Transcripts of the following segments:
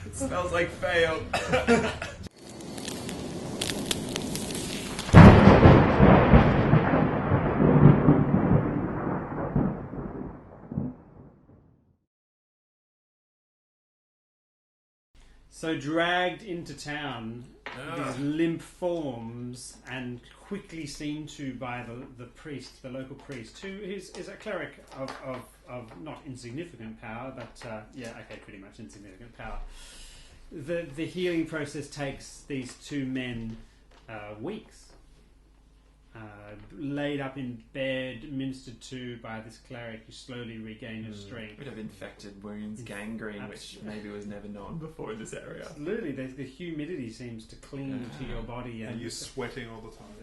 It smells like fail. So dragged into town, these limp forms, and quickly seen to by the priest, the local priest, who is a cleric of not insignificant power, but pretty much insignificant power. The healing process takes these two men weeks. Laid up in bed, ministered to by this cleric, you slowly regain your strength. A bit of infected wounds, gangrene, which maybe was never known before in this area. Absolutely, the humidity seems to cling to your body, And you're sweating all the time.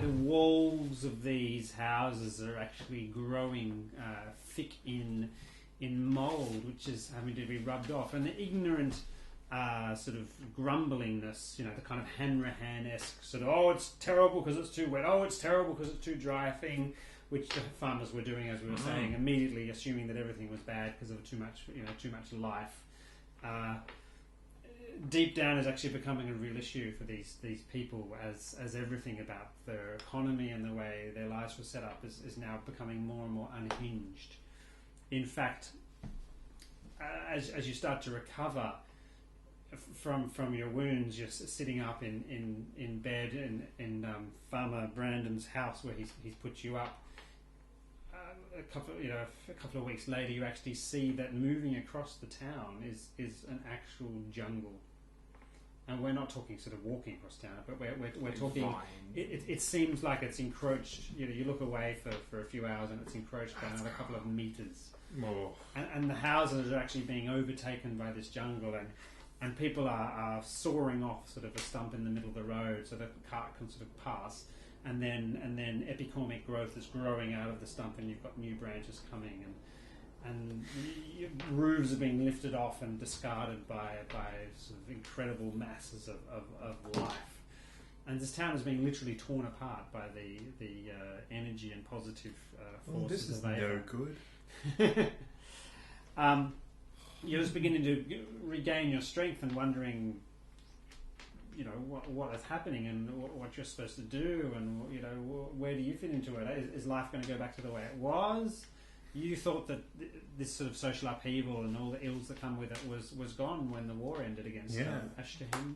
The walls of these houses are actually growing thick in mould, which is having to be rubbed off, and the ignorant sort of grumblingness, the kind of Hanrahan-esque sort of, oh, it's terrible because it's too wet, oh, it's terrible because it's too dry thing, which the farmers were doing, as we were saying, immediately assuming that everything was bad because of too much life. Deep down is actually becoming a real issue for these people, as everything about their economy and the way their lives were set up is now becoming more and more unhinged. In fact, as you start to recover from your wounds, you're sitting up in bed in Farmer Brandon's house where he's put you up. A couple of weeks later, you actually see that moving across the town is an actual jungle, and we're not talking sort of walking across town, but we're talking. It seems like it's encroached. You look away for a few hours, and it's encroached by another couple of meters. Oh. And the houses are actually being overtaken by this jungle, and people are sawing off sort of a stump in the middle of the road so that the cart can sort of pass, and then epicormic growth is growing out of the stump, and you've got new branches coming, and roofs are being lifted off and discarded by sort of incredible masses of life. And this town is being literally torn apart by the energy and positive forces. This is of no good. You're just beginning to regain your strength and wondering, what is happening and what you're supposed to do, and where do you fit into it? Is life going to go back to the way it was? You thought that this sort of social upheaval and all the ills that come with it was gone when the war ended against Ashtahin.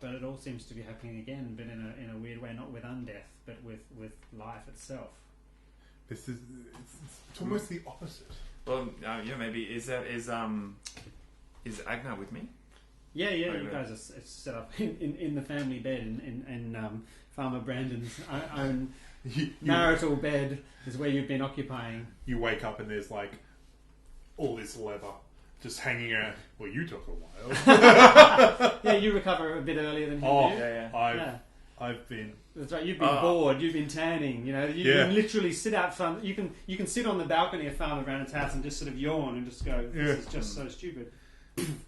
But it all seems to be happening again, but in a weird way, not with undeath, but with life itself. It's almost the opposite. Well, maybe is Agnar with me? Yeah, you guys are set up in the family bed in Farmer Brandon's own marital bed is where you've been occupying. You wake up and there's like all this leather just hanging out. Well, you took a while. Yeah, you recover a bit earlier than he did. Yeah. I've been. That's right. You've been bored. You've been tanning. You can literally sit out front. You can sit on the balcony of Farmer Brandon's house and just sort of yawn and just go, "This is just so stupid."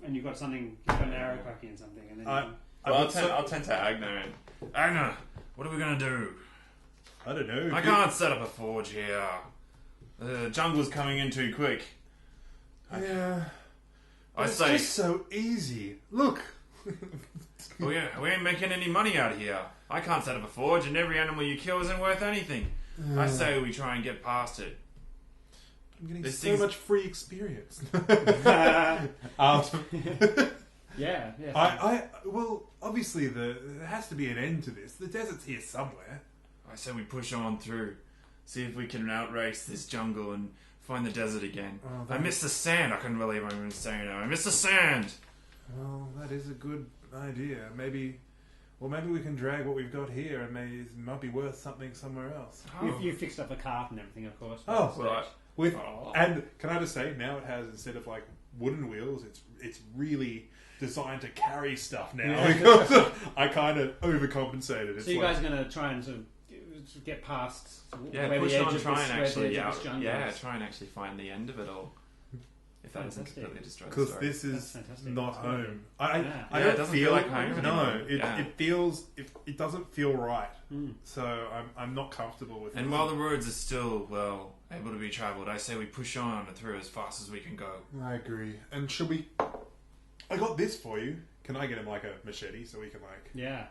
And you've got something, you've got an arrow cracking and something, and then I'll tend to Agnar. Agnar, what are we gonna do? I don't know. I can't set up a forge here. The jungle's coming in too quick. Yeah. It's just so easy. Look. We ain't making any money out of here. I can't set up a forge, and every animal you kill isn't worth anything. I say we try and get past it. I'm getting so much free experience. Yeah. Well, obviously there has to be an end to this. The desert's here somewhere. I say we push on through, see if we can outrace this jungle and find the desert again. I miss the sand. I couldn't believe I'm even saying that. I miss the sand. Well, that is a good idea. Maybe we can drag what we've got here, and maybe it might be worth something somewhere else. You fixed up a cart and everything, of course. Oh, right. And can I just say, now it has, instead of like wooden wheels, it's really designed to carry stuff now. Because I kind of overcompensated. So you guys are going to try and sort of get past where push the edge on, of try and actually try and find the end of it all. if that doesn't Fantastic. completely destroy the Because story. this That's is fantastic. not That's great. home. Yeah. I Yeah, don't it doesn't feel like home No, anymore. Yeah. it feels. It doesn't feel right. Mm. So I'm not comfortable with it. And while the roads are still, well, able to be travelled, I say we push on through as fast as we can go. I agree. And should we? I got this for you. Can I get him like a machete so we can like? Yeah.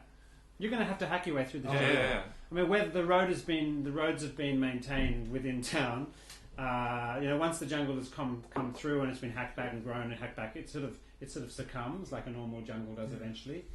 You're going to have to hack your way through the Yeah, jungle. yeah. I mean, whether the roads have been maintained within town. Once the jungle has come through and it's been hacked back and grown and hacked back, it sort of succumbs like a normal jungle does eventually.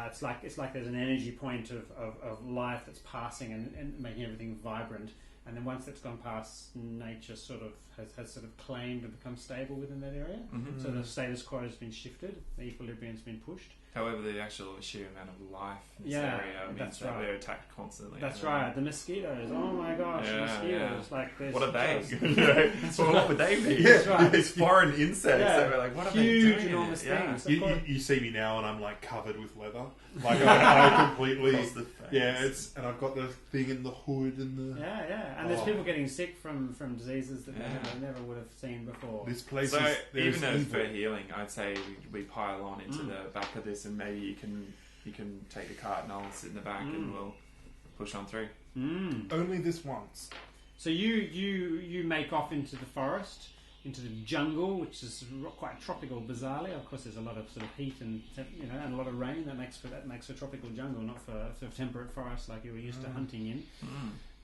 It's like there's an energy point of life that's passing and making everything vibrant. And then once it's gone past, nature sort of has sort of claimed and become stable within that area. Mm-hmm. So the status quo has been shifted, the equilibrium's been pushed. However, the actual sheer amount of life in this Yeah, area means that's that right. we're attacked constantly. That's right. The mosquitoes. Oh my gosh, Yeah, mosquitoes! yeah. Like there's What are they? just Well, what would they be? That's right. These foreign insects. Yeah. They were like, what are Huge, they doing? enormous Yeah. things. Of course. You see me now and I'm like covered with leather. Like I completely. Across the face. Yeah, and I've got the thing in the hood and the. Yeah, and there's Oh. people getting sick from diseases that Yeah. they never would have seen before. This place So is. there's even though evil. for healing, I'd say we pile on into the back of this, and maybe you can take the cart and I'll sit in the back and we'll push on through. Mm. Only this once. So you make off into the forest, into the jungle, which is quite tropical, bizarrely. Of course, there's a lot of sort of heat and and a lot of rain that makes for tropical jungle, not for temperate forest like you were used to hunting in.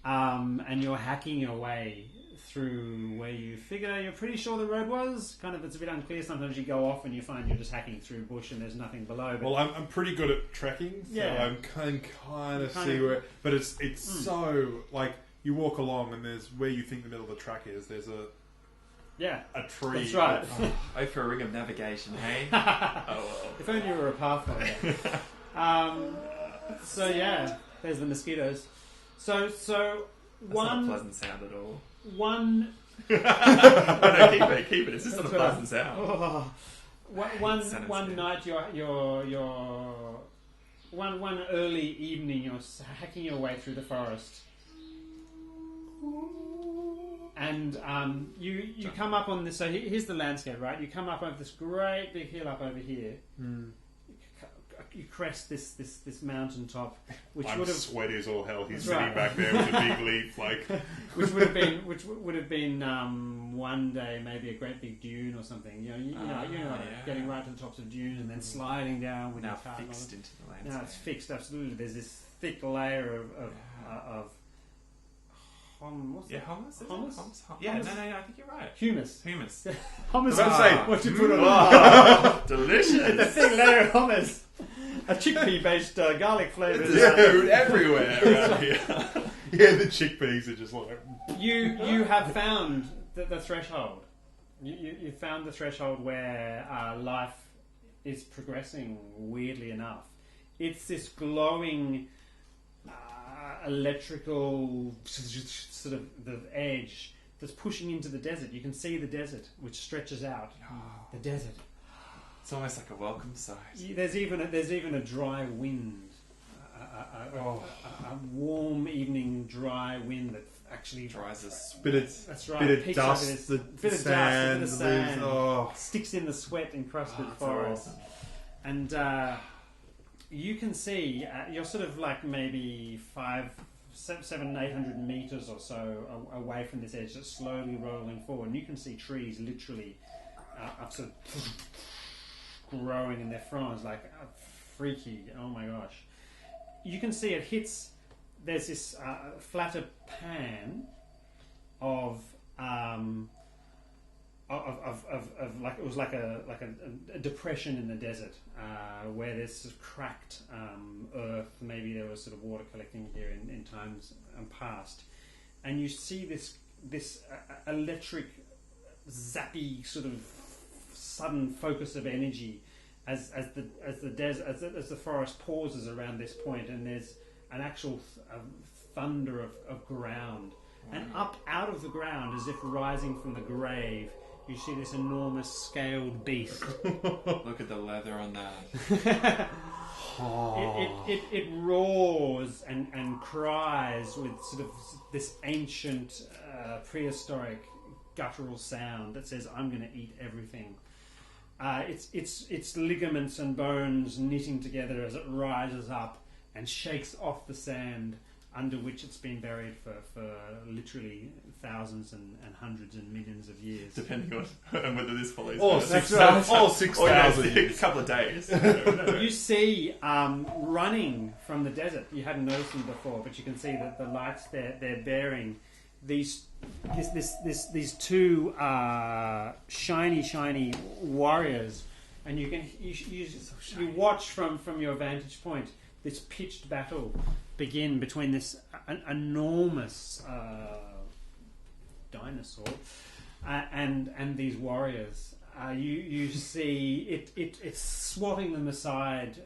And you're hacking your way through where you figure you're pretty sure the road was. Kind of, it's a bit unclear. Sometimes you go off and you find you're just hacking through bush and there's nothing below. But Well, I'm pretty good at trekking, so Yeah. I can kind of Kind see of- where. But it's so like you walk along and there's where you think the middle of the track is. There's yeah, a tree. that's right. Oh, for a ring of navigation, hey? Oh, well. If only you were a pathfinder. So yeah, there's the mosquitoes. So That's not a one pleasant sound at all. one Oh, no, keep it. It's just not a That's what I- pleasant sound. oh, Sounds one good. night you're one early evening you're hacking your way through the forest. And you come up on this. So here's the landscape, right? You come up over this great big hill up over here. You crest this mountaintop, which I'm would have sweaty as all hell. He's That's sitting right. back there with a big leaf, like which would have been one day maybe a great big dune or something. You know, Yeah. getting right to the tops of dunes and then sliding down with Now your cart and all fixed that. into the landscape. Now it's fixed, absolutely. There's this thick layer of what's Yeah, that? hummus? Is it? Hummus? Yeah, Hummus? no, I think you're right. Humus. Humus. Hummus. I was about to say, what you put on Oh, the delicious. thick layer of hummus. A chickpea-based garlic flavored. There's food everywhere around here. yeah, the chickpeas are just like You have found the threshold. You found the threshold where life is progressing. Weirdly enough, it's this glowing electrical sort of the edge that's pushing into the desert. You can see the desert, which stretches out. The desert. It's almost like a welcome sight. There's even a dry wind, a warm evening dry wind that actually Dries us. bit of That's right. bit of peeks over dust, this- the bit of sand, dust, a bit of the sand. oh. Sticks in the sweat encrusted That's forest, awesome. and you can see you're sort of like maybe 700-800 meters or so away from this edge that's slowly rolling forward, and you can see trees literally up sort of growing in their fronds like freaky. Oh my gosh! You can see it hits. There's this flatter pan of like it was like a depression in the desert where there's sort of cracked earth. Maybe there was sort of water collecting here in times past, and you see this electric zappy sort of sudden focus of energy as the forest pauses around this point, and there's an actual thunder of ground, and up out of the ground, as if rising from the grave, you see this enormous scaled beast. Look at the leather on that. It roars and cries with sort of this ancient prehistoric guttural sound that says, "I'm going to eat everything." It's ligaments and bones knitting together as it rises up and shakes off the sand under which it's been buried for literally thousands and hundreds and millions of years. Depending on whether this follows. Or That's 6,000 a years. couple of days. You see running from the desert. You hadn't noticed them before, but you can see that the lights they're bearing these two shiny warriors, and you watch from your vantage point this pitched battle begin between this enormous dinosaur and these warriors. You see it's swatting them aside,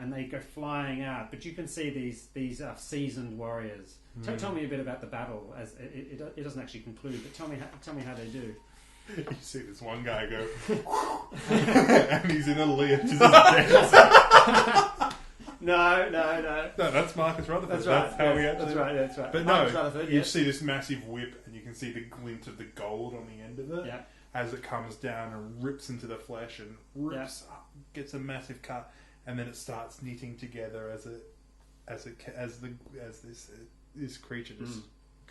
and they go flying out. But you can see these seasoned warriors. Tell me a bit about the battle. As it doesn't actually conclude, but tell me how they do. You see this one guy go, and he's in a leer. No, that's Marcus Rutherford. That's right. That's how we actually. That's right. But Marcus no, Rutherford, you yes. see this massive whip, and you can see the glint of the gold on the end of it Yeah. as it comes down and rips into the flesh and rips up, gets a massive cut, and then it starts knitting together as this creature just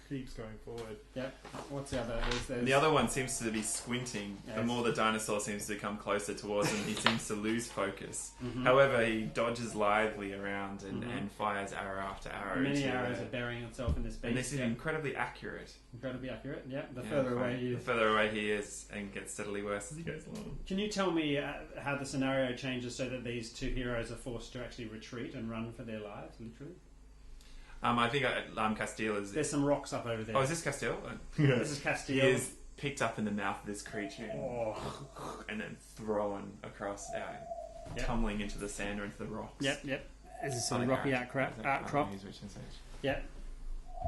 keeps going forward. Yeah. What's the other? There's The other one seems to be squinting. Yes. The more the dinosaur seems to come closer towards him, he seems to lose focus. Mhm. However, he dodges lively around and fires arrow after arrow. Many into arrows the- are burying itself in this beast. And this is Yeah. incredibly accurate. Incredibly accurate. Yeah. The Yeah, further away fine. he The is. further away he is, and gets steadily worse as he goes along. Can you tell me how the scenario changes so that these two heroes are forced to actually retreat and run for their lives, literally? I think Castile is. There's some rocks up over there. Oh, is this Castile? This is He Castile. is picked up in the mouth of this creature and then thrown across, Yep. tumbling into the sand or into the rocks. Yep. There's some Sonic rocky arrow. outcrop. Is that which is which? Yep.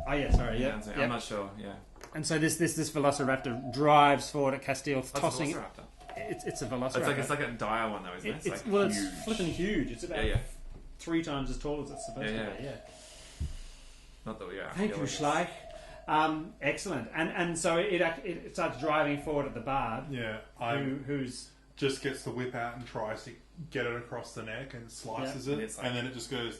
Oh yeah, sorry. Yeah, Yep. I'm not sure. Yeah, And so this Velociraptor drives forward at Castile, That's tossing. a Velociraptor. It's a Velociraptor. It's like a dire one though, isn't it? It's like it's flipping huge. It's about Yeah. 3 times as tall as it's supposed to be. Yeah. Not that we are. Thank you, Schleich. Excellent. And so it starts driving forward at the bard, Yeah, who's just gets the whip out and tries to get it across the neck and slices it, It's like- and then it just goes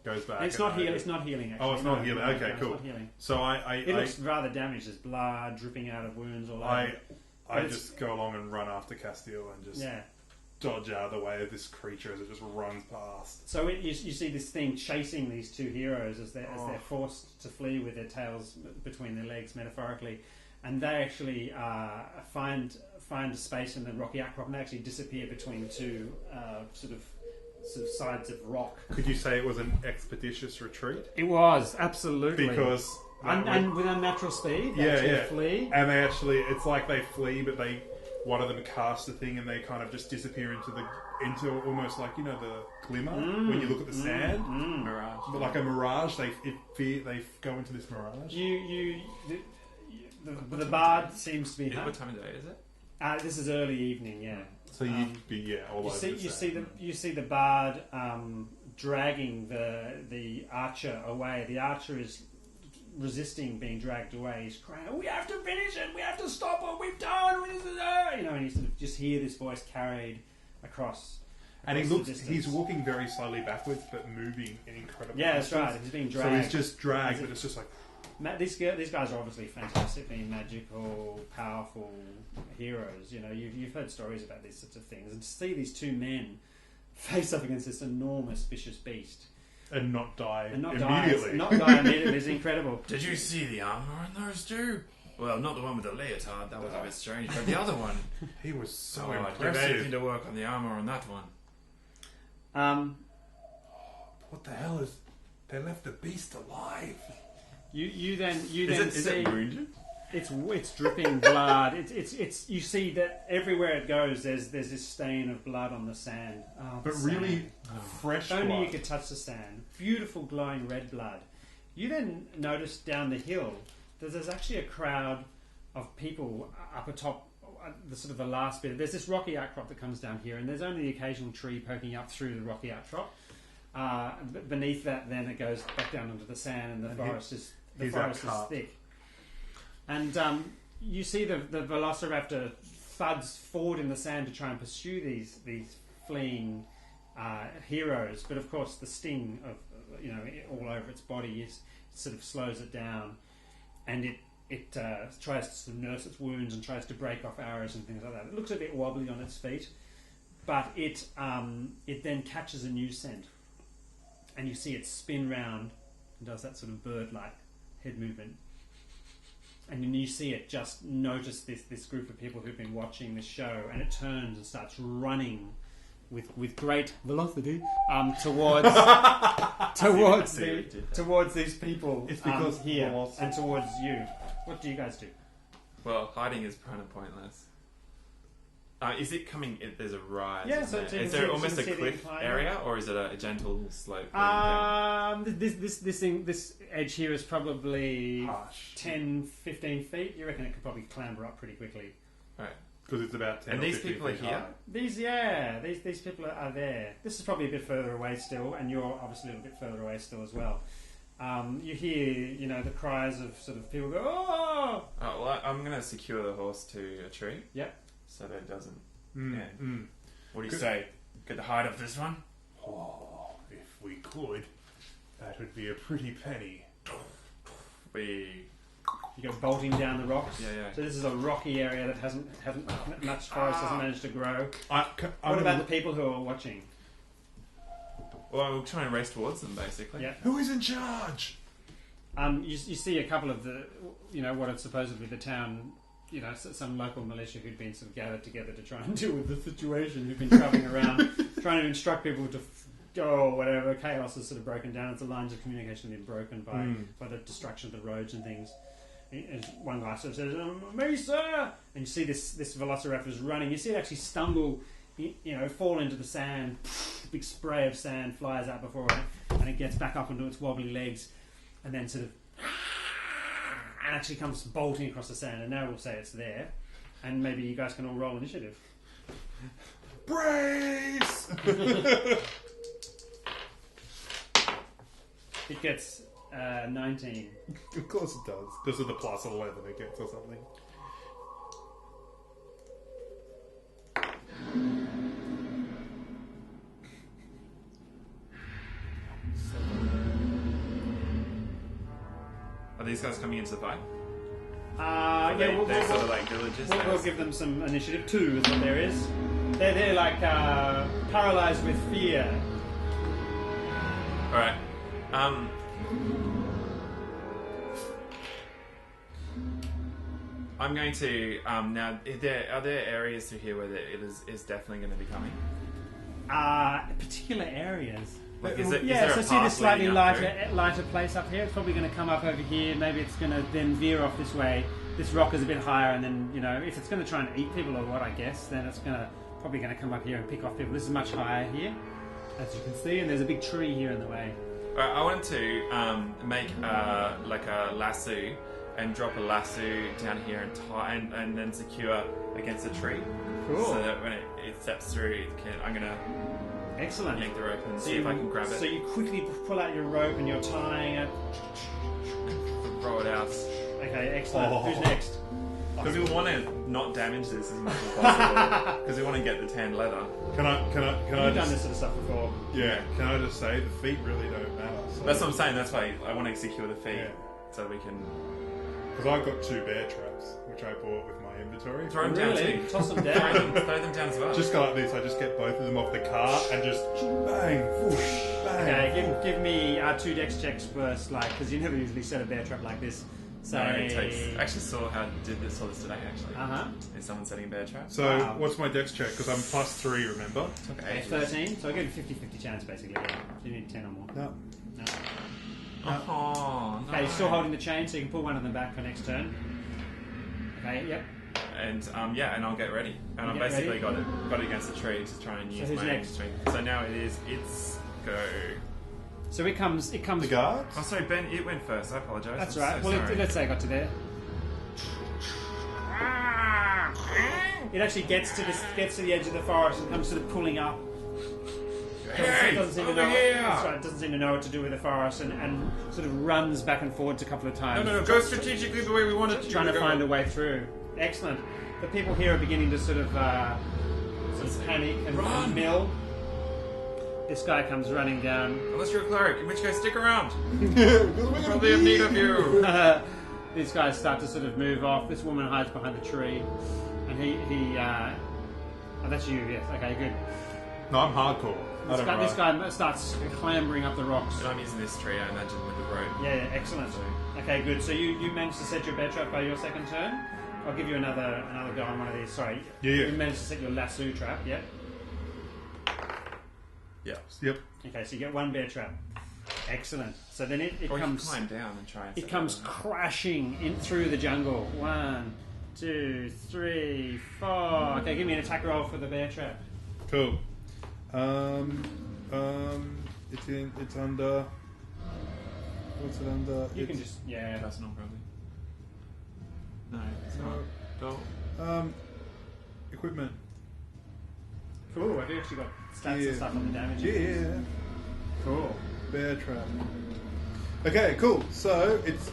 back. it's and not healing. over. It's not healing. Actually. Oh, it's not healing. Okay, it's cool. not healing. So It looks rather damaged. There's blood dripping out of wounds all over. I But it's- just go along and run after Castile and just Yeah. dodge out of the way of this creature as it just runs past. So you see this thing chasing these two heroes as they're forced to flee with their tails between their legs, metaphorically, and they actually find a space in the rocky outcrop and they actually disappear between two sort of sides of rock. Could you say it was an expeditious retreat? It was absolutely Because and with unnatural speed, they Yeah, actually yeah. flee. and they actually, it's like they flee, but one of them casts the thing and they kind of just disappear into almost like, you know, the glimmer when you look at the sand, Mirage. but like a mirage. They go into this mirage. The bard seems to be. What time of day is it? This is early evening, yeah. So you'd be all over. You see the bard dragging the archer away. The archer is resisting being dragged away. He's crying, "We have to finish it! We have to stop what we've done!" You know, and you sort of just hear this voice carried across. And he across the looks. distance. He's walking very slowly backwards, but moving in incredible. Yeah, that's distance. right. He's being So dragged. he's just dragged, but it's just like. These guys are obviously fantastically magical, powerful heroes. You know, you've heard stories about these sorts of things, and to see these two men face up against this enormous vicious beast And not die and not immediately. die immediately is incredible. Did you see the armor on those two? Well, not the one with the leotard. That was a bit strange, but the other one. He was so I'd give anything impressive. to work on the armor on that one. What the hell is? They left the beast alive. You then Is see it wounded? it's dripping blood. It's you see that everywhere it goes, there's this stain of blood on the sand. Oh, But the really sand. fresh If only blood. you could touch the sand. Beautiful glowing red blood. You then notice down the hill that there's actually a crowd of people up atop the sort of the last bit. There's this rocky outcrop that comes down here, and there's only the occasional tree poking up through the rocky outcrop. Beneath that, then it goes back down into the sand, and the forest is he's forest is outcarved. thick. And you see the Velociraptor thuds forward in the sand to try and pursue these fleeing heroes, but of course the sting of all over its body sort of slows it down, and it tries to sort of nurse its wounds and tries to break off arrows and things like that. It looks a bit wobbly on its feet, but it then catches a new scent, and you see it spin round and does that sort of bird-like head movement. And then you see it just notice this group of people who've been watching this show, and it turns and starts running with great velocity towards these people It's because here velocity. and towards you. What do you guys do? Well, hiding is kind of pointless. Is it coming? There's a rise. Yeah, isn't so there? you Is can there see- almost you a can see the cliff incline. area, or is it a gentle slope? going down? This edge here is probably Harsh. 10, 15 feet. You reckon it could probably clamber up pretty quickly. Right. Because it's about 10 And or these 15 people are feet here? high. These people are there. This is probably a bit further away still, and you're obviously a little bit further away still as well. You hear, the cries of sort of people go, oh! Oh, well, I'm going to secure the horse to a tree. Yep. So that it doesn't. Mm, Yeah. mm. What do you Good. say? Get the hide of this one? Oh, if we could, that would be a pretty penny. We. You go bolting down the rocks. Yeah. So this is a rocky area that hasn't much forest hasn't managed to grow. What about the people who are watching? Well, we'll try and race towards them, basically. Yeah. Who is in charge? You see a couple of the, what is supposedly the town, some local militia who'd been sort of gathered together to try and deal with the situation, who've been travelling around, trying to instruct people to go, whatever. Chaos has sort of broken down. The lines of communication have been broken by the destruction of the roads and things. And one guy sort of says, "Me, sir!" And you see this Velociraptor is running. You see it actually stumble, fall into the sand. A big spray of sand flies out before it, and it gets back up onto its wobbly legs, and then sort of and actually comes bolting across the sand. And now we'll say it's there, and maybe you guys can all roll initiative. Brace! It gets 19. Of course it does. Because of the plus 11 it gets or something. Are these guys coming into the fight? Yeah, They're sort of like villagers. we'll give them some initiative. 2 is what there is. They're like paralysed with fear. Alright. I'm going to now. Are there areas through here where it is definitely going to be coming? Particular areas. Like, is there So a see path this slightly leading up lighter place up here? It's probably going to come up over here. Maybe it's going to then veer off this way. This rock is a bit higher, and then if it's going to try and eat people or what, I guess, then it's probably going to come up here and pick off people. This is much higher here, as you can see, and there's a big tree here in the way. Alright, I wanted to make like a lasso and drop a lasso down here and tie and then secure against a tree. Cool. So that when it steps through, I'm gonna Excellent. yank the rope and see if I can grab it. So you quickly pull out your rope and you're tying it. Throw it out. Okay, excellent. Oh. Who's next? Because we want to not damage this as much as possible. Because we want to get the tan leather. Can I You've done just... this sort of stuff before. Yeah, can I just say the feet really don't matter. So. That's what I'm saying. That's why I want to secure the feet Yeah. so we can Because I've got 2 bear traps, which I bought with my inventory. throw them down Really? too. Toss them Throw down. them down as well. Just go like this, I just get both of them off the cart and just bang, whoosh, bang. Okay, give me 2 dex checks first, because you never usually set a bear trap like this. So, No, it takes. I actually saw this today. Actually, is someone setting a bear trap? So, Wow. what's my dex check? Because I'm +3, remember? Took Okay, ages. 13. So I give you 50-50 chance basically. Yeah. So you need 10 or more. No. No. Oh, no. Okay, you're still holding the chain, so you can pull one of them back for next turn. Okay, yep. And and I'll get ready. And I Get basically ready? got it against the tree to try and use who's my next? strength. So now it's go. So it comes. The guards? Oh, sorry, Ben. It went first. I apologise. That's I'm right. so Well, sorry. let's say I got to there. It actually gets to the edge of the forest and comes sort of pulling up. Hey, doesn't seem to over know. here! That's right, doesn't seem to know what to do with the forest, and sort of runs back and forwards a couple of times. No, go strategically the way we want it to. Trying to go. find a way through. Excellent. The people here are beginning to sort of panic and Run! mill. This guy comes running down. Unless you're a cleric, in which case stick around. We probably have need of you. These guys start to sort of move off. This woman hides behind the tree, and he oh, that's you. Yes. Okay. Good. No, I'm hardcore. This guy starts clambering up the rocks. And I'm using this tree, I imagine, with the rope. Yeah, excellent. Okay, good. So you managed to set your bear trap by your second turn. I'll give you another go on one of these. Sorry. Yeah. You managed to set your lasso trap. Yeah. Yeah. Yep. Okay, so you get one bear trap. Excellent. So then it Or comes. you climb down and try and. It comes crashing in through the jungle. 1, 2, 3, 4. Okay, give me an attack roll for the bear trap. Cool. It's under. What's it under? You can just Personal, probably. No, it's not. Don't. Equipment. Cool. Have you actually got stats Yeah. and stuff on the damage? Yeah. Cool. Bear trap. Okay, cool. So it's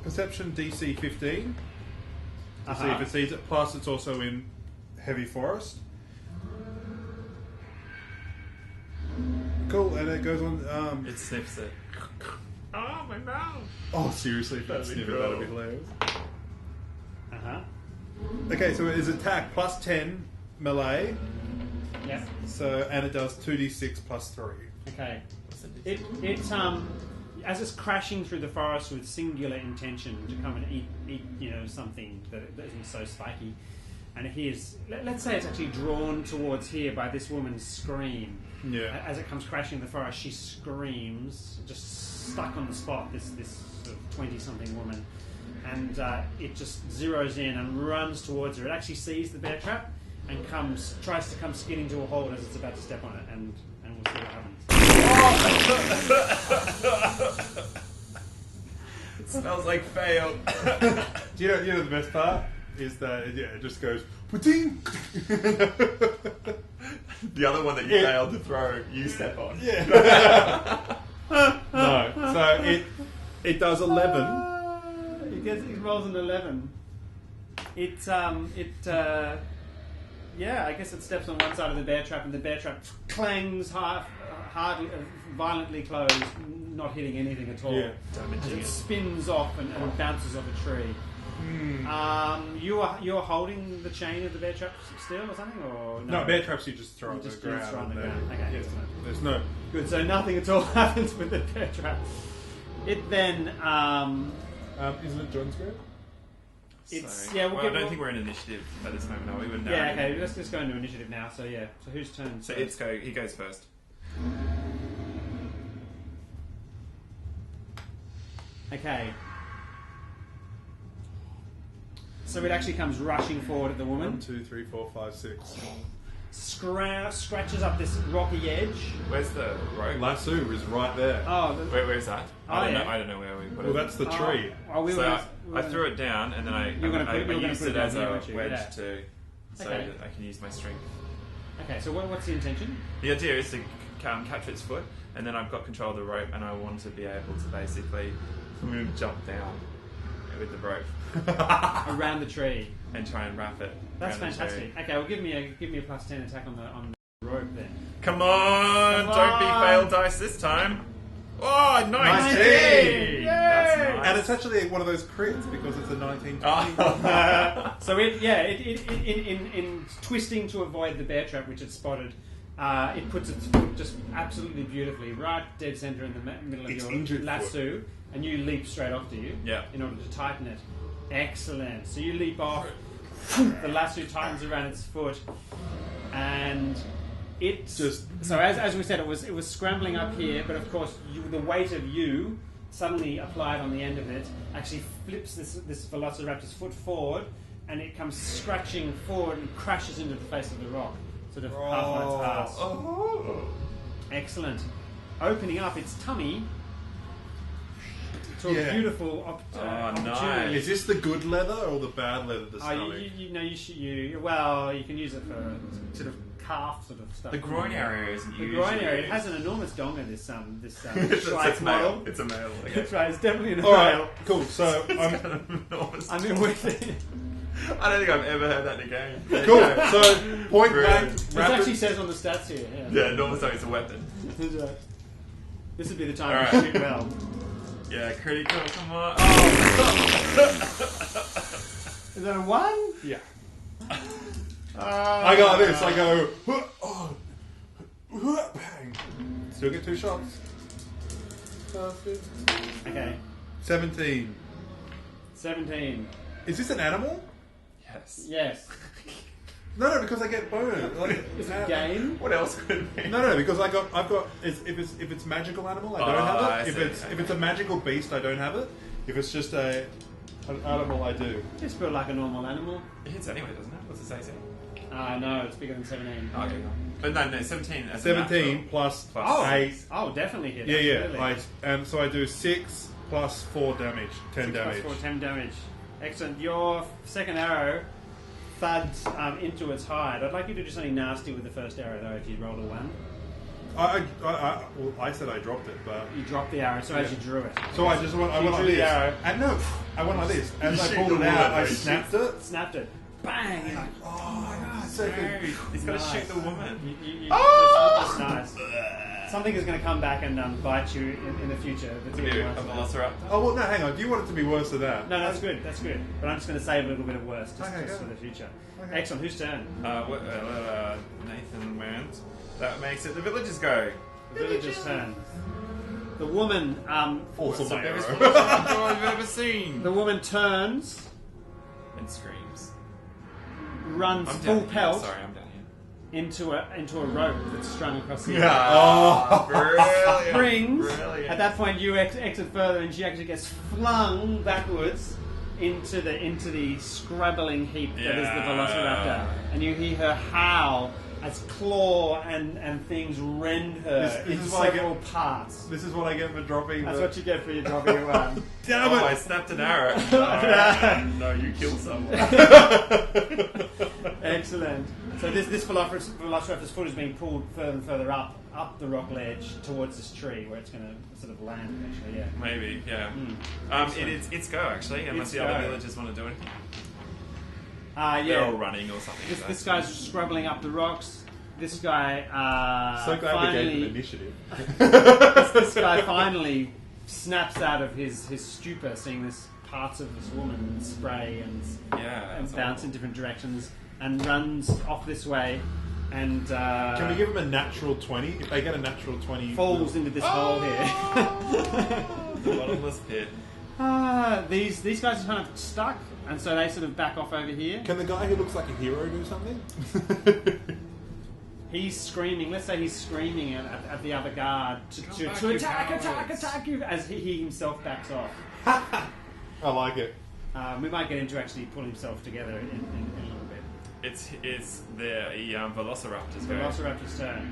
perception DC 15 to see if it sees it. Plus, it's also in heavy forest. Cool, and it goes on. It sniffs it. Oh, my mouth! Oh, seriously, if That'd that's be sniff it, cool. that'd be hilarious. Okay, so it is attack plus 10 melee. Yep. So and it does 2d6 plus 3. Okay. It as it's crashing through the forest with singular intention to come and eat something that isn't so spiky, and it hears. Let's say it's actually drawn towards here by this woman's scream. Yeah. As it comes crashing in the forest, she screams, just stuck on the spot. This sort of 20-something woman, and it just zeroes in and runs towards her. It actually sees the bear trap and tries to come skidding to a halt as it's about to step on it, and we'll see what happens. It smells like fail. Do you know the best part is that it just goes "Putting." The other one that you failed to throw, you step on. Yeah. No. So it does 11. He rolls an 11. I guess it steps on one side of the bear trap, and the bear trap clangs violently closed, not hitting anything at all. Yeah. As it spins off and bounces off a tree. You're holding the chain of the bear trap still or something, or no? No, bear traps you just throw on the just ground. throw on the and ground. then- Okay, yeah. excellent. There's no. Good. So nothing at all happens with the bear trap. It then. Isn't it John's go? It's So, yeah. I don't think we're in initiative at this moment. No, we wouldn't. Yeah. Okay. Let's just go into initiative now. So yeah. So whose turn? So he goes first. Okay. So it actually comes rushing forward at the 1, woman. 2, 3, 4, 5, 6. Scratches up this rocky edge. Where's the rope? Lasso is right there. Oh, Where's that? Oh, I yeah. don't know where we put Well, it. that's the tree. we So were. I threw it down, and then I You were gonna used put it it down as here, a weren't you? wedge Yeah. so Okay. that I can use my strength. Okay. So what's the intention? The idea is to catch its foot, and then I've got control of the rope, and I want to be able to basically jump down with the rope Around the tree. and try and wrap it. That's around the fantastic. tree. Okay. Well, give me a plus 10 attack on the rope then. Come on! Come Don't be on. failed dice this time. Oh, 19! 19! That's Yay! nice. And it's actually one of those crits because it's a 1920. So in twisting to avoid the bear trap which it spotted, it puts its foot just absolutely beautifully right dead center in the middle of Its your injured lasso, and you leap straight off to you. Yeah. In order to tighten it. Excellent. So you leap off. The lasso tightens around its foot, and it's Just- so as we said, it was scrambling up here, but of course the weight of you suddenly applied on the end of it actually flips this Velociraptor's foot forward, and it comes scratching forward and crashes into the face of the rock, sort of half on its ass. Oh. Excellent. Opening up its tummy, to a beautiful opportunity. nice. Is this the good leather or the bad leather? The Oh, stomach. you can use it for sort of calf sort of stuff. The groin area isn't The usually groin area. It used. has an enormous donga. This It's Schweitz a model. male. It's a male. Okay. That's right. It's definitely an All right, male. cool. So I mean, with it. I don't think I've ever heard that in a game. cool. So point blank. It actually says on the stats here. Yeah, normal time it's a weapon. This would be the time All to right. shoot well. Yeah, critical. Come on. Is that a 1? Yeah. I got this. I go. Bang. Still get 2 shots. Okay. 17. 17. Is this an animal? Yes. Yes. No, because I get bonus. Like, Is it a game? What else could it be? No, because I've got. If it's magical animal, I don't I have it. see. If it's a magical beast, I don't have it. If it's just an animal, I do. Just feel like a normal animal. It hits anyway, doesn't it? What's it say? No, it's bigger than 17. Okay, cool. But no, 17. As a 17 natural. plus Oh, 8. oh, definitely hit. Yeah. absolutely. And so I do 6 plus 4 damage, 10 6 plus damage. 4, 10 damage. Excellent. Your second arrow thuds into its hide. I'd like you to do something nasty with the first arrow, though, if you rolled a 1. I said I dropped it, but You dropped the arrow, so as you drew it. so I just went. I You went like drew the this. arrow. And no, I went like this. As I shoot pulled the it out, woman, I though. snapped it. Snapped it. Bang! You're like, Oh my god, so good. He's got to Nice. shoot the woman. that's nice. Something is going to come back and bite you in the future. That's To be even a worse than that. velociraptor. Oh well, no, hang on. Do you want it to be worse than that? No, that's good. That's good. But I'm just going to save a little bit of worse just Okay, for go. the future. Okay. Excellent. Whose turn? Nathan went. That makes it the villagers go. The villager's turn. The woman. Force on my The biggest arrow. velociraptor I've ever seen. The woman turns, And screams. runs I'm full down here. pelt Sorry, I'm down here. into a rope that's strung across the Oh, brilliant. springs. Brilliant. At that point, you exit further, and she actually gets flung backwards into the scrabbling heap that is the Velociraptor, and you hear her howl as claw and things rend her This into is what I get- several parts. This is what I get for dropping. That's the... what you get for your dropping a one. Damn Oh, it! I snapped an arrow. No, you killed someone. Excellent. So this Velociraptor's foot is being pulled further and further up the rock ledge towards this tree where it's going to sort of land eventually. Yeah. Maybe, yeah. Excellent. It's go actually, unless It's the other go. villagers want to do anything. Yeah. They're all running or something. so. This guy's scrubbling up the rocks. This guy So glad we gave finally an initiative. this guy finally snaps out of his stupor, seeing this parts of this woman spray and Yeah. bounce in different directions, and runs off this way, and Can we give them a natural 20? If they get a natural 20, falls into this hole here. The bottomless pit. These guys are kind of stuck, and so they sort of back off over here. Can the guy who looks like a hero do something? He's screaming. Let's say he's screaming at the other guard to attack you, as he himself backs off. I like it. We might get him to actually pull himself together in a little bit. It's the Velociraptor's The go. Velociraptor's turn.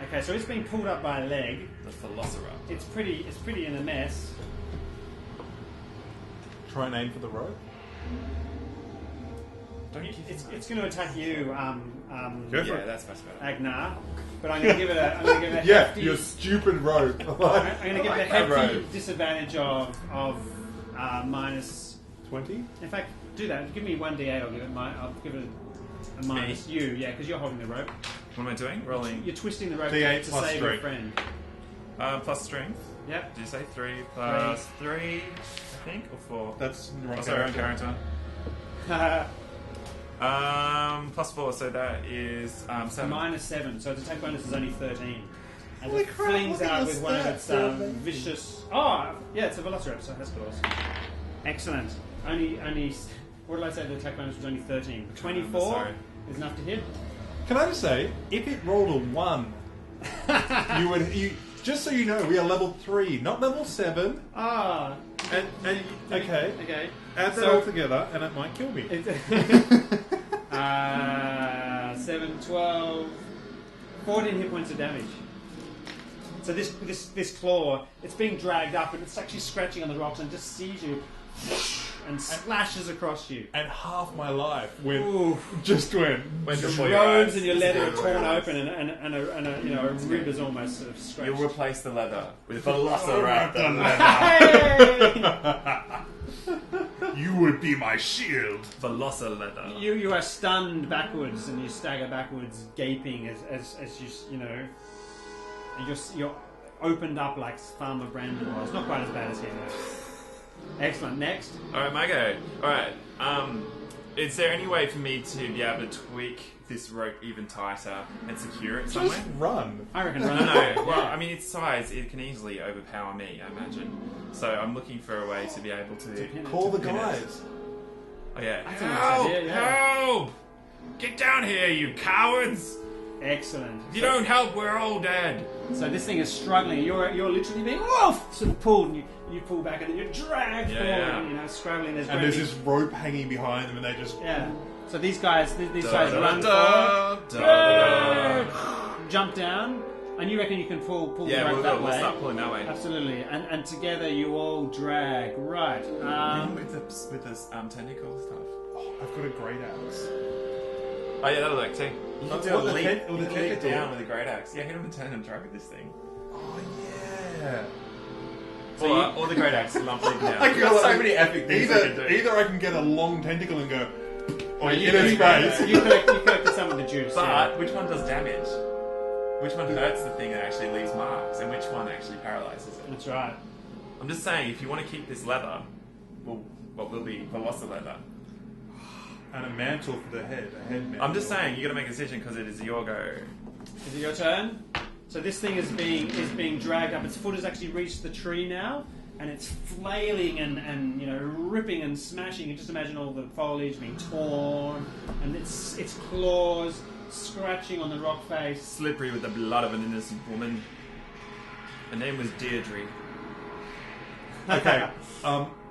Okay, so it's being pulled up by a leg. The Velociraptor. It's pretty in a mess. Try and aim for the rope. Don't give It's going to attack you, Go for Yeah, it. that's much better. Agnar. But I'm going to give it a Yeah, hefty. your stupid rope. I'm going to give it a that hefty rope. disadvantage of minus. 20? In fact, do that. Give me 1d8. I'll give it a minus. Me? You, yeah, because you're holding the rope. What am I doing? Rolling. You're twisting the rope D8 to plus save your strength. friend. Plus strength. Yep. Did you say 3 plus 3, I think, or 4? That's the wrong Oh, sorry, wrong character. character. Plus 4, so that is 7. Minus 7, so its attack bonus is only 13. And Holy it crap, flings look at out the with one of stats, its they're amazing. vicious. Oh, yeah, it's a Velociraptor, so that's good. Excellent. Only. What did I say? The attack bonus was only 13. 24 sorry. is enough to hit. Can I just say, if it rolled a 1, you just so you know, we are level 3, not level 7. Ah. And okay, Okay. add that So- all together, and it might kill me. 7, 12, 14 hit points of damage. So this claw, it's being dragged up and it's actually scratching on the rocks and just sees you and slashes across you. And half my life went Ooh. just went. Went Your before your robes eyes. and your leather are Before your torn eyes. open and a rib is almost sort of scratched. You'll replace the leather with Velociraptor leather. You would be my shield. Velociraptor leather. You are stunned backwards and you stagger backwards, gaping as you know, you're opened up like Farmer Brandon was. Not quite as bad as him though. Excellent. Next. Alright, my go. Alright, is there any way for me to be able to tweak this rope even tighter and secure it somewhere? Just run. I reckon. No, Run. no. Well, I mean, its size, it can easily overpower me, I imagine. So I'm looking for a way to be able to... pin it. Call the pin it. guys. Oh, yeah. That's a nice Help! idea, yeah. Help! Get down here, you cowards! Excellent. If you don't help, we're all dead. So this thing is struggling. You're literally being sort of pulled, and you pull back, and then you're dragged Yeah, forward, yeah. and, you know, scrabbling. And there's this rope hanging behind them, and they just. Yeah. So these guys run forward, jump down, and you reckon you can pull the Yeah, rope that we'll way? start pulling that way. Absolutely. And together you all drag. Right. With this tentacle stuff. Oh, I've got a great axe. Oh yeah, that'll work too. You can That's do a what the leap. tent- You the can leap it tentacle. down with a great axe. Yeah, hit him and turn and drag with this thing. Oh yeah. Or the great axe, lump leap down. I We've feel got so like many epic things we can do. Either I can get a long tentacle and go Well, you in its collected- face. You collected some of the juice. But yeah. which one does damage? Which one hurts the thing and actually leaves marks, and which one actually paralyzes it? That's right. I'm just saying, if you want to keep this leather, well, what will be Velociraptor leather? And a mantle for the head. A head mantle. I'm just saying, you got to make a decision because it is your go. Is it your turn? So this thing is being dragged up. Its foot has actually reached the tree now, and it's flailing and you know ripping and smashing. You just imagine all the foliage being torn, and its claws scratching on the rock face. Slippery with the blood of an innocent woman. Her name was Deirdre. Okay.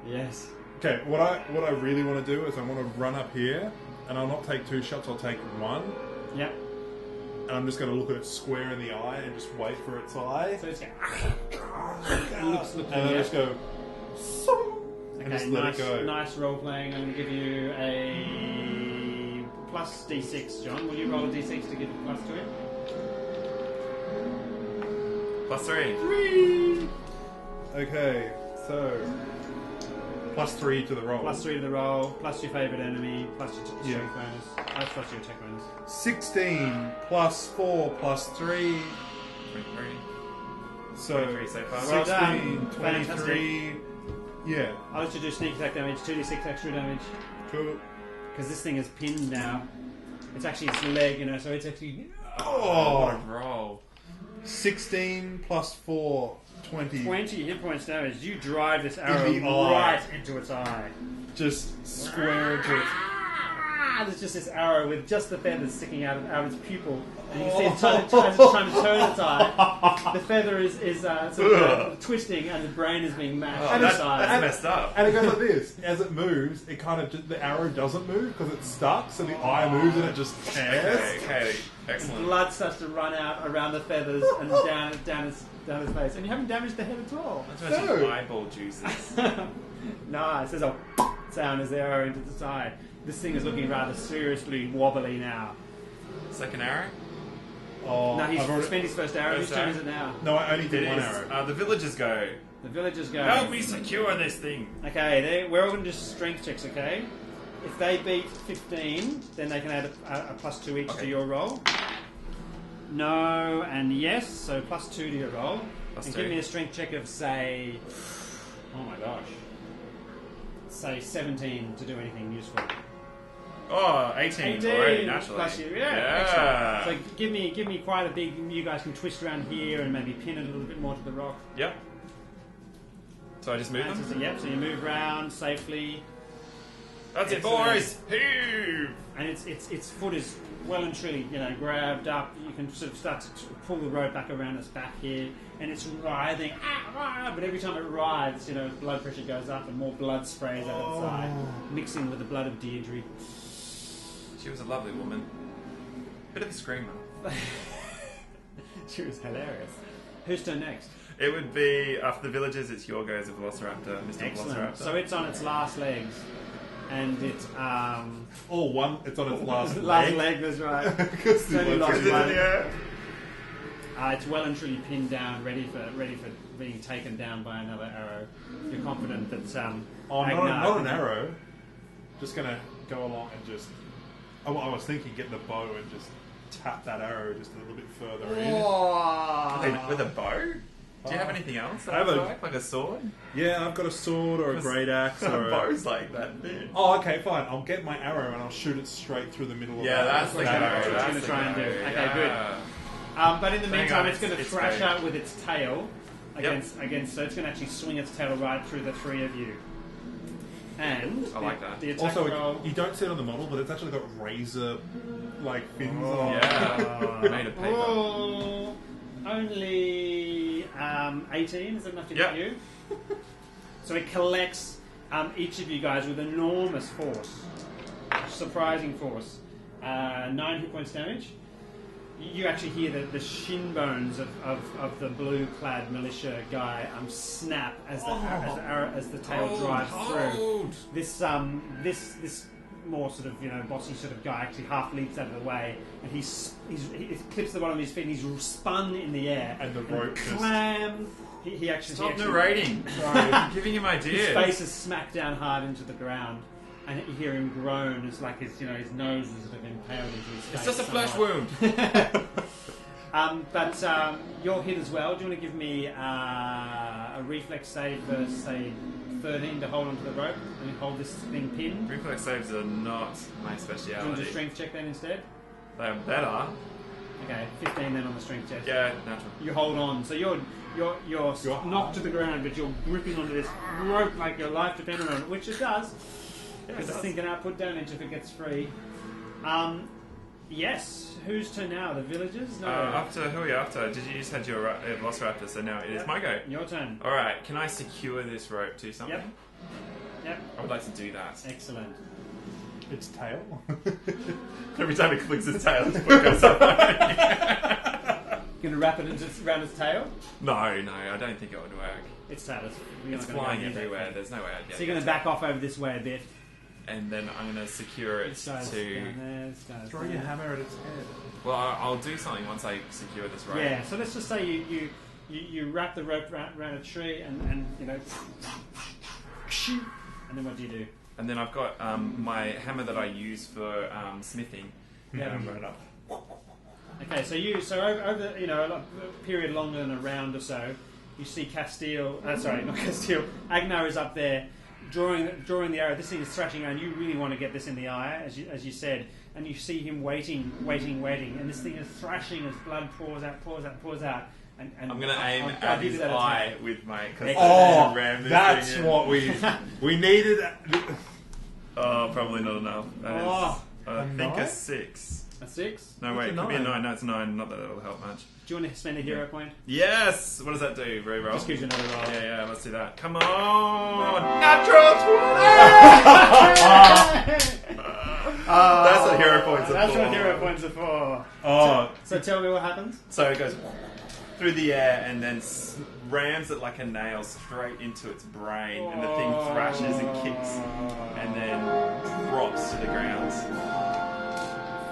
Yes. Okay. What I really want to do is I want to run up here, and I'll not take 2 shots. I'll take 1, Yep. and I'm just going to look at it square in the eye and just wait for its eye. So it's going. It looks And then just go. And just let nice, it go. nice role playing. I'm going to give you a plus d6, John. Will you roll a d6 to give a plus to it? +3. Okay. So +3 to the roll. Plus 3 to the roll, plus your favourite enemy, plus your strength Yeah. bonus, plus your attack bonus. 16 plus 4 plus 3. 23. So 23 so far. Well done. 16, 23. Yeah. I'll let you do sneak attack damage, 2d6 extra damage, Cool. because this thing is pinned now. It's actually its leg, you know, so it's actually What Oh, a roll. 16 plus 4, 20. 20 hit points damage. You drive this arrow the eye. right into its eye. Just square into it. Ah, there's just this arrow with just the feathers sticking out of its pupil. And you can see it's trying to turn its eye. The feather is sort of twisting and the brain is being mashed Oh, that's inside. messed up. And it goes like this. As it moves, it kind of the arrow doesn't move because it's stuck, so the eye moves and it just tears. Okay, excellent. Blood starts to run out around the feathers and down its face. And you haven't damaged the head at all. That's actually No. eyeball juices. Nice. There's a sound as the arrow into the side. This thing is looking rather seriously wobbly now. Second arrow? Oh, No, he's I've already, spent his first arrow. Whose First turn arrow? is it now? no, I only did It one is. arrow. The villagers go. The villagers go. Help me secure this thing. Okay, we're all going to do strength checks, okay? If they beat 15, then they can add a plus 2 each to your roll. No and yes, so plus 2 to your roll. Plus and 2. give me a strength check of, say, oh my gosh, say 17 to do anything useful. Oh, 18 already, naturally. Plus you, yeah. Excellent. So give me quite a big. You guys can twist around here and maybe pin it a little bit more to the rock. Yep. So I just move And them? so, yep. So you move around safely, That's it, Excellent. boys! Heave! and its foot is well and truly, you know, grabbed up. You can sort of start to pull the rope back around its back here, and it's writhing. But every time it writhes, you know, blood pressure goes up and more blood sprays out its eye, mixing with the blood of Deirdre. She was a lovely woman. Bit of a screamer. She was hilarious. Who's turn next? It would be after the villagers. It's your go as a Velociraptor, Mr. Excellent. Velociraptor. So it's on its last legs, and it's It's on its last last leg. leg. That's right. Because It's only lost Is it one. in the air? It's well and truly pinned down, ready for being taken down by another arrow. You're confident that Agnar not an arrow. Just gonna go along and just. I was thinking get the bow and just tap that arrow just a little bit further in. With a bow? Do you have anything else? I have like a sword? Yeah, I've got a sword or a great axe or a bow's like that big. Oh, okay, fine. I'll get my arrow and I'll shoot it straight through the middle of Yeah, that's the what go. it's That's gonna the try and go. do. Okay, Yeah. But in the Hang meantime, on, it's going to it's thrash great. out with its tail against. So it's going to actually swing its tail right through the three of you. And I like that. The attack roll. Also, you don't see it on the model, but it's actually got razor like fins on it. Yeah. Made of paper. Oh, only 18. Is that enough to Yep. get you? So it collects each of you guys with enormous force, surprising force. 9 hit points damage. You actually hear the shin bones of the blue-clad militia guy snap as the tail drives through. This more sort of bossy sort of guy actually half leaps out of the way, and he clips the bottom of his feet. And he's spun in the air, And the rope just- clam. He actually Stop he actually, narrating. Sorry. I'm giving him His ideas. face is smacked down hard into the ground, and you hear him groan. It's like his nose is sort of impaled into his face. It's just a flesh somewhat. wound. But you're hit as well. Do you want to give me a reflex save for, say, 13 to hold onto the rope and hold this thing pinned? Reflex saves are not my Do you want to speciality. strength check then instead? They're better. Okay, 15 then on the strength check. Yeah, natural. You hold on, so you're knocked to the ground, but you're gripping onto this rope like your life depended on it, which it does. Because this thing can output damage if it gets free. Yes. Whose turn now? The villagers? No. Who are you after? Did you just had your Velociraptor? So now it is my go. Your turn. All right. Can I secure this rope to something? Yep. I would like to do that. Excellent. Its tail. Every time it clicks its tail, its foot goes up. Gonna wrap it around its tail? No, I don't think it would work. Its tail is. It's flying everywhere. There's no way I'd get So you're it. gonna back off over this way a bit. And then I'm going to secure it This guy's to... down there. This guy's Throw down your there. hammer at its head. Well, I'll do something once I secure this rope. Yeah. So let's just say you wrap the rope around a tree and and then what do you do? And then I've got my hammer that I use for smithing. Yeah. Right up. Okay, so over a period longer than a round or so, you see Castile. Sorry, not Castile. Agnar is up there, drawing the arrow. This thing is thrashing around. You really want to get this in the eye, as you said, and you see him waiting, and this thing is thrashing as blood pours out. And I'm going to aim I'll at give his you that eye attack. with my... Oh, ram this That's thing in. what we needed. Oh, probably not enough. That is, Oh. I think nine? a 6. A 6. No, It's wait, a it could be a 9. 9. No, it's a 9. Not that it'll help much. Do you want to spend a hero point? Yes! What does that do? Reroll? Just gives you another roll. Yeah, let's do that. Come on! Natural 20! That's what hero points are That's for. what hero points are for. Oh, So tell me what happens. So it goes through the air and then rams it like a nail straight into its brain, and the thing thrashes and kicks and then drops to the ground.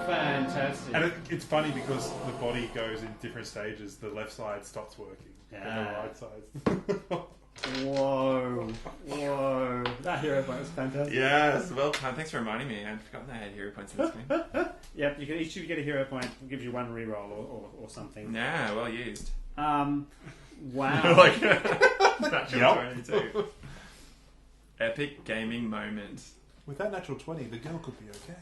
Fantastic. and it's funny because the body goes in different stages. The left side stops working, and Yeah. the right side. Whoa. That hero point was fantastic. Yes, well done. Thanks for reminding me. I'd forgotten I had hero points in this game. Yep, you can each of you get a hero point. It gives you one reroll or something. Yeah, well used. Wow. Like, natural Yep. 22. Epic gaming moment. With that natural 20, the girl could be okay.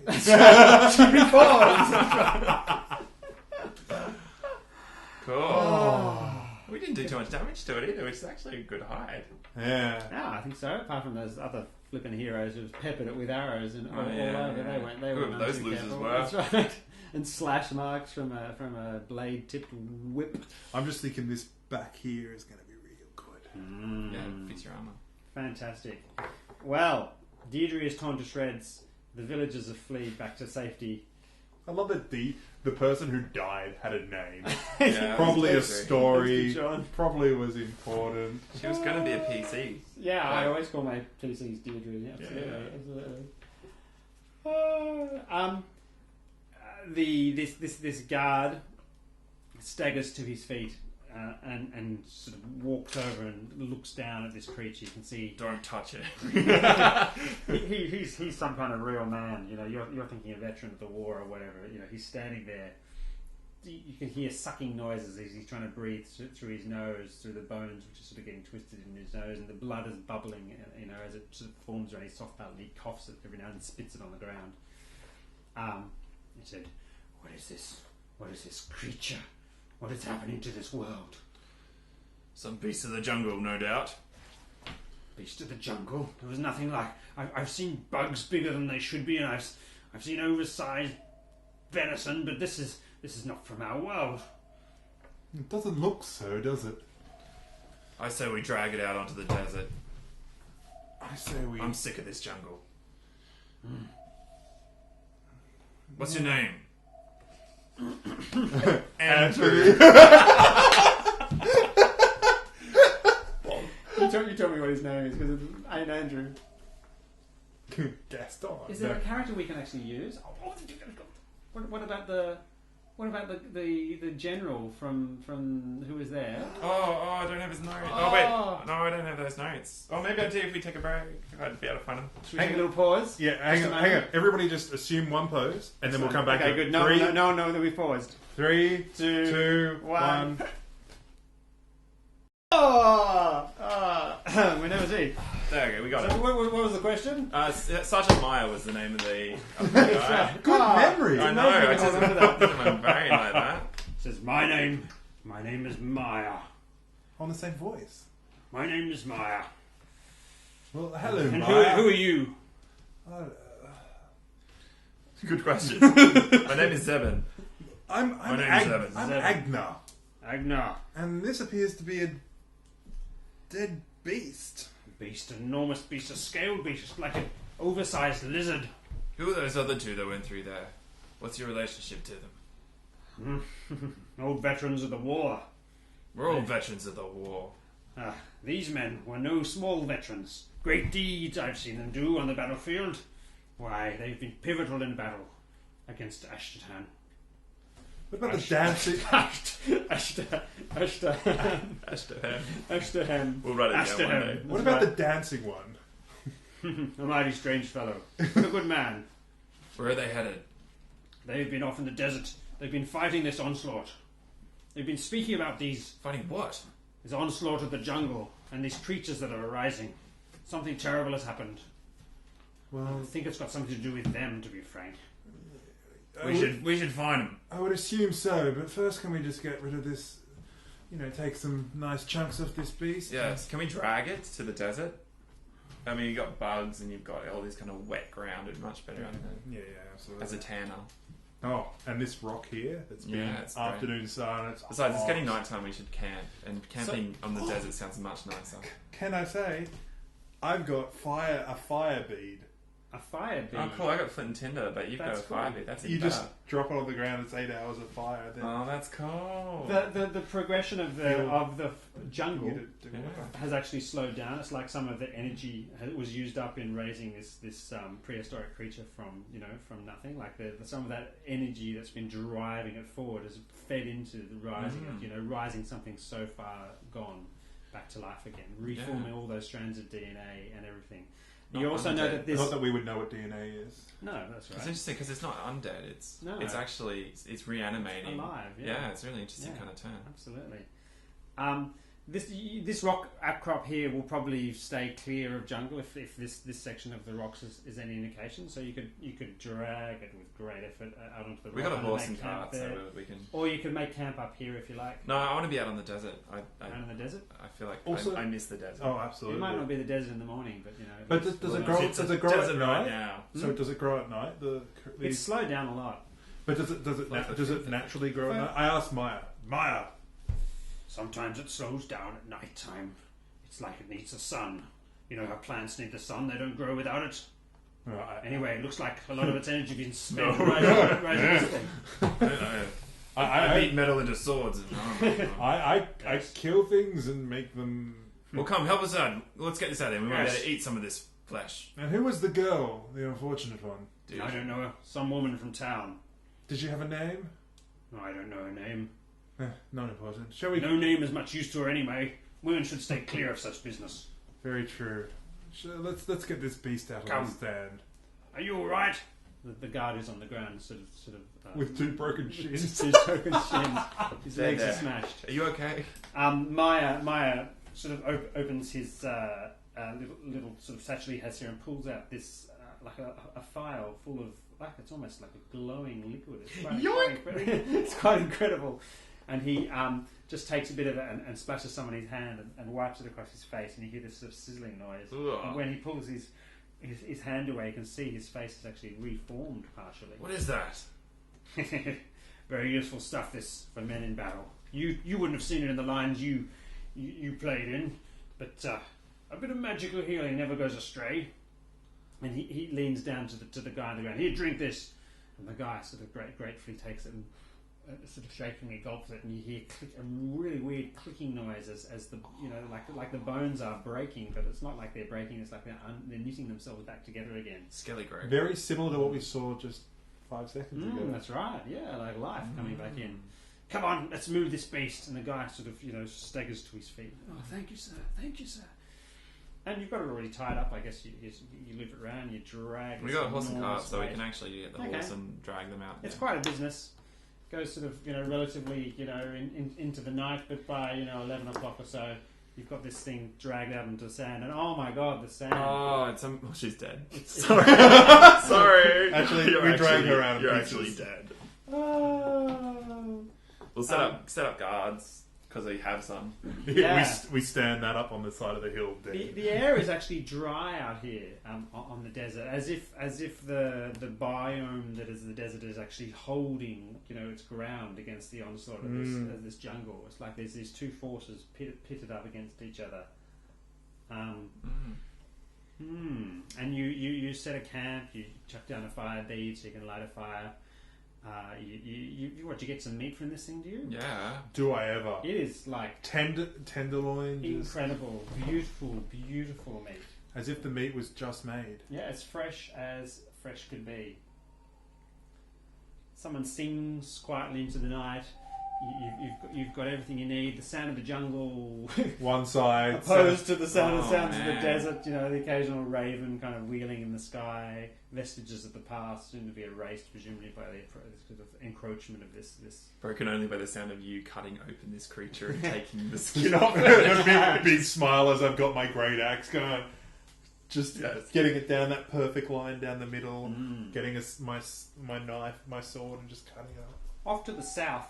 Cool. We didn't do too much damage to it either, which is actually a good hide. Yeah. Yeah, I think so. Apart from those other flipping heroes who've peppered it with arrows and all yeah, over, yeah. they weren't. They Good, weren't none those too losers careful. were. That's right. And slash marks from a blade tipped whip. I'm just thinking this back here is going to be real good. Yeah, fix your armor. Fantastic. Well, Deirdre is torn to shreds. The villagers have fled back to safety. I love that the person who died had a name. Yeah, Probably a that's story. Mr. John. Probably was important. She was going to be a PC. Yeah, I Right. always call my PCs Deirdre. Yeah, absolutely, absolutely. This guard staggers to his feet and sort of walks over and looks down at this creature. You can see Don't touch it. he's some kind of real man. You know, you're thinking a veteran of the war or whatever. You know, he's standing there. You can hear sucking noises as he's trying to breathe through his nose, through the bones, which are sort of getting twisted in his nose, and the blood is bubbling. You know, as it sort of forms around his soft palate, and he coughs it every now and then, spits it on the ground. He said, "What is this? What is this creature? What is happening to this world?" Some beast of the jungle, no doubt. Beast of the jungle. There was nothing like. I've seen bugs bigger than they should be, and I've seen oversized venison, but this is not from our world. It doesn't look so, does it? I say we drag it out onto the desert. I say we. I'm sick of this jungle. What's your name? Andrew. You tell me what his name is, because it ain't Andrew. Gaston. Is there a character we can actually use? What about the general from who was there? Oh, I don't have his notes. Oh, wait. No, I don't have those notes. Oh, maybe I do if we take a break. I'd be able to find them. Should we take a little pause? Yeah, hang on. Everybody just assume one pose, and then we'll come back. Okay, to good. No, that we paused. 3, 2, 2, 1. We never see. There we go, we got So it. what was the question? Sergeant Meyer was the name of the guy. Good memory. I know, I just remember that. put my brain like that. It says, my name is Maya. On the same voice. My name is Maya. Well, hello, And Maya. who are you? Good question. My name is Zebin. I'm name is Zebin. I'm Zebin. Agnar, Agnar. and this appears to be a dead beast. Beast, enormous beast, a scaled beast, like an oversized lizard. Who are those other two that went through there? What's your relationship to them? Old veterans of the war. We're all veterans of the war. These men were no small veterans. Great deeds I've seen them do on the battlefield. Why, they've been pivotal in battle against Ashtan. What about the dancing? Ashtahan. We'll write it down one day. What about the dancing one? A mighty strange fellow. But a good man. Where are they headed? They've been off in the desert. They've been fighting this onslaught. They've been speaking about this Fighting what? onslaught of the jungle and these creatures that are arising. Something terrible has happened. Well, I think it's got something to do with them, to be frank. We should find them. I would assume so, but first, can we just get rid of this? Take some nice chunks off this beast. Yes. Can we drag it to the desert? I mean, you've got bugs and you've got all this kind of wet ground. It'd much better Yeah, absolutely. as a tanner. Oh, and this rock here that's been Yeah, it's great. afternoon sun. Besides, it's hot. getting nighttime. We should camp, and camping on the desert sounds much nicer. Can I say, I've got a fire bead. A fire bead. Oh, cool! I got flint and tinder, but you've got a That's fire cool. bead. That's You even just better. drop it on the ground. It's 8 hours of fire. Then Oh, that's cool. The progression of the jungle you do Yeah. has actually slowed down. It's like some of the energy was used up in raising this prehistoric creature from nothing. Like some of that energy that's been driving it forward has fed into the rising of rising something so far gone back to life again, reforming all those strands of DNA and everything. Not You also know undead. that this. Not that we would know what DNA is. No, that's It's right. interesting because it's not undead. It's No. it's actually it's reanimating. Alive, yeah. Yeah, it's a really interesting Yeah. kind of turn. Absolutely. This rock outcrop here will probably stay clear of jungle if this section of the rocks is any indication. So you could drag it with great effort out onto the rock. We got a and horse make and camp cart, there. so we can. Or you could make camp up here if you like. No, I want to be out on the desert. Out in the desert. I feel like Also- I miss the desert. Oh, It absolutely. might not be the desert in the morning, but But does it grow? It's Does a it grow at desert right night? now. So does it grow at night? It's slowed down a lot. But does it naturally grow at night? I asked Maya. Sometimes it slows down at night time. It's like it needs the sun. You know how plants need the sun; they don't grow without it. Anyway, it looks like a lot of its energy being spent No. right this thing. I don't know. I beat metal into swords. I kill things and make them. Well, come, help us out. Let's get this out of there. We might be Yes. able to eat some of this flesh. And who was the girl, the unfortunate one? Dude. I don't know. Some woman from town. Did she have a name? I don't know her name. Not important. Shall we? No name is much use to her anyway. Women should stay clear of such business. Very true. Let's get this beast out Come. of the stand. Are you all right? The guard is on the ground, sort of With 2 broken shins. two broken shins. His There, legs are there. smashed. Are you okay? Maya sort of opens his little sort of satchel he has here and pulls out this like a phial full of it's almost like a glowing liquid. It's it's quite incredible. And he just takes a bit of it and splashes some on his hand and wipes it across his face, and you hear this sort of sizzling noise. Ugh. And when he pulls his hand away, you can see his face is actually reformed partially. What is that? Very useful stuff, this, for men in battle. You wouldn't have seen it in the lines you played in, but a bit of magical healing never goes astray. And he leans down to the guy on the ground. Here, drink this. And the guy sort of gratefully takes it and sort of shakingly gulps it. And you hear a really weird clicking noise as the like the bones are breaking, but it's not like they're breaking. It's like they're knitting themselves back together again. Skelly Grove. Very similar to what we saw just 5 seconds ago. That's right. Yeah, like life coming back in. Come on, let's move this beast. And the guy sort of staggers to his feet. Oh, thank you, sir. Thank you, sir. And you've got it already tied up. I guess you lift it around, you drag. We got a horse and cart, so we weight. can actually get the Okay. horse and drag them out. It's there. quite a business. Goes sort of relatively into the night, but by 11 o'clock or so, you've got this thing dragged out into the sand, and oh my god, the sand! Oh, she's dead. It's- Sorry. Sorry. Actually, You're we dragged her out of You're pieces. actually dead. Oh. We'll set up guards because we have some. Yeah. we stand that up on the side of the hill. Dead. The air is actually dry out here on the desert, as if the biome that is the desert is actually holding its ground against the onslaught of this jungle. It's like there's these two forces pitted up against each other. And you set a camp. You chuck down a fire bead so you can light a fire. You get some meat from this thing, do you? Yeah. Do I ever? It is like Tenderloin, just incredible, beautiful meat. as if the meat was just made. Yeah, as fresh could be. Someone sings quietly into the night. You've got everything you need. The sound of the jungle, One side, opposed to the sounds of the man. desert. The occasional raven kind of wheeling in the sky. Vestiges of the past, soon to be erased, presumably by the sort of encroachment of this. Broken only by the sound of you cutting open this creature and taking the skin off. a big smile as I've got my great axe going. Just Yes. getting it down that perfect line down the middle, Mm. getting my knife, my sword, and just cutting it up. Off to the south,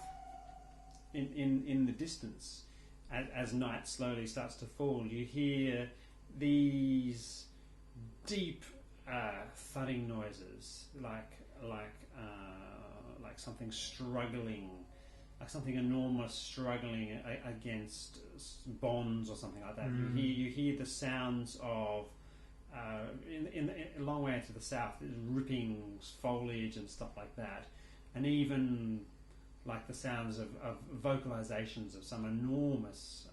in the distance, as night slowly starts to fall, you hear these deep thudding noises, like something struggling, like something enormous struggling against bonds or something like that. You hear the sounds of in a long way to the south, ripping foliage and stuff like that, and even like the sounds of vocalizations of some enormous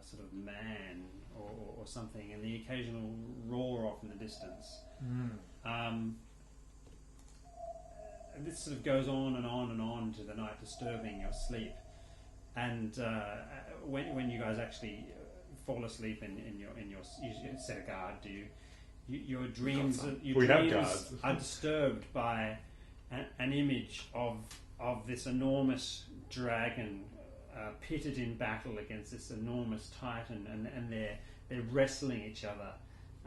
sort of man or something, and the occasional roar off in the distance. And this sort of goes on and on and on to the night, disturbing your sleep. And when you guys actually fall asleep in your you set a guard, do you? Your dreams We have guards. are disturbed by an image of this enormous dragon pitted in battle against this enormous titan, and they're wrestling each other,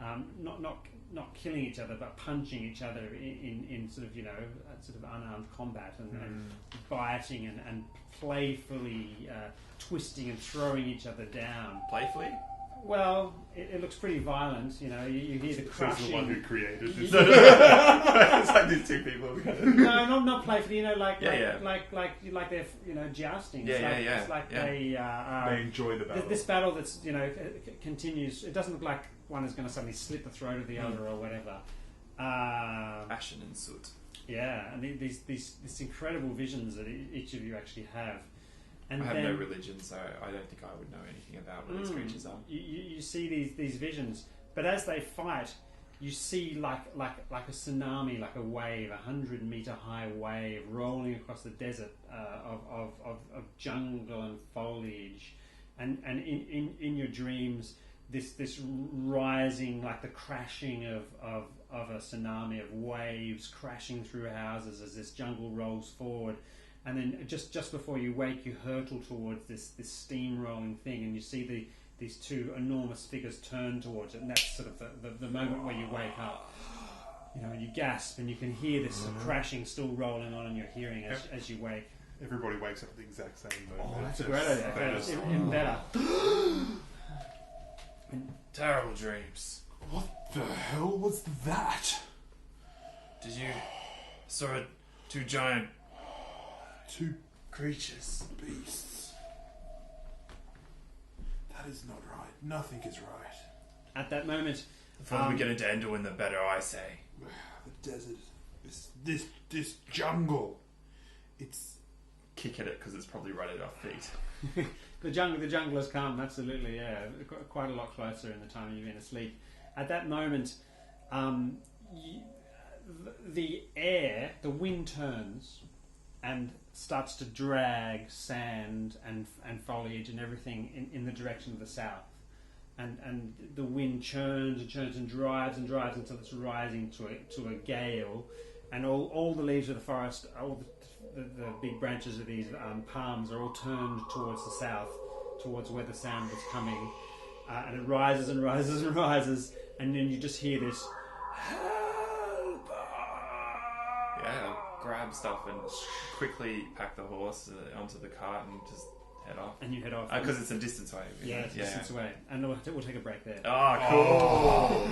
not killing each other, but punching each other in sort of unarmed combat and biting and playfully twisting and throwing each other down. Playfully? Well, it looks pretty violent. You hear the Says the crushing. one who created it. It's like these two people. No, not playfully. Like Yeah. like they're jousting. Yeah, It's like yeah. they They enjoy the battle. this battle that's continues. It doesn't look like one is going to suddenly slit the throat of the other or whatever. Ashen and soot. Yeah, and these incredible visions that each of you actually have. And I have then, no religion, so I don't think I would know anything about what these creatures are. You see these visions, but as they fight, you see like a tsunami, like a wave, 100-meter high wave rolling across the desert of jungle and foliage, and in your dreams, this rising, like the crashing of a tsunami of waves crashing through houses as this jungle rolls forward. And then just before you wake, you hurtle towards this steam-rolling thing, and you see these two enormous figures turn towards it, and that's sort of the moment where you wake up. You know, and you gasp, and you can hear this crashing still rolling on in your hearing as you wake. Everybody wakes up at the exact same moment. Oh, that's a great idea. Okay, even better. Terrible dreams. What the hell was that? Did you saw two giant Two creatures? beasts. That is not right. Nothing is right. At that moment, The further we get into Anduin, the better, I say. The desert. This jungle. It's... kick at it because it's probably right at our feet. The jungle has come, absolutely, yeah. Quite a lot closer in the time you've been asleep. At that moment, the air, the wind turns and starts to drag sand and foliage and everything in the direction of the south. And the wind churns and churns and drives until it's rising to a gale. And all the leaves of the forest, all the big branches of these palms are all turned towards the south, towards where the sound was coming. And it rises and rises and rises, and then you just hear this, "Help!" Yeah, I'll grab stuff and quickly pack the horse onto the cart and just head off. And you head off. Because it's a distance away. Yeah, it's a distance away. And we'll take a break there. Oh, cool.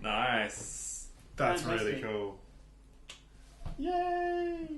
Nice. That's Fantastic. really cool. Yay!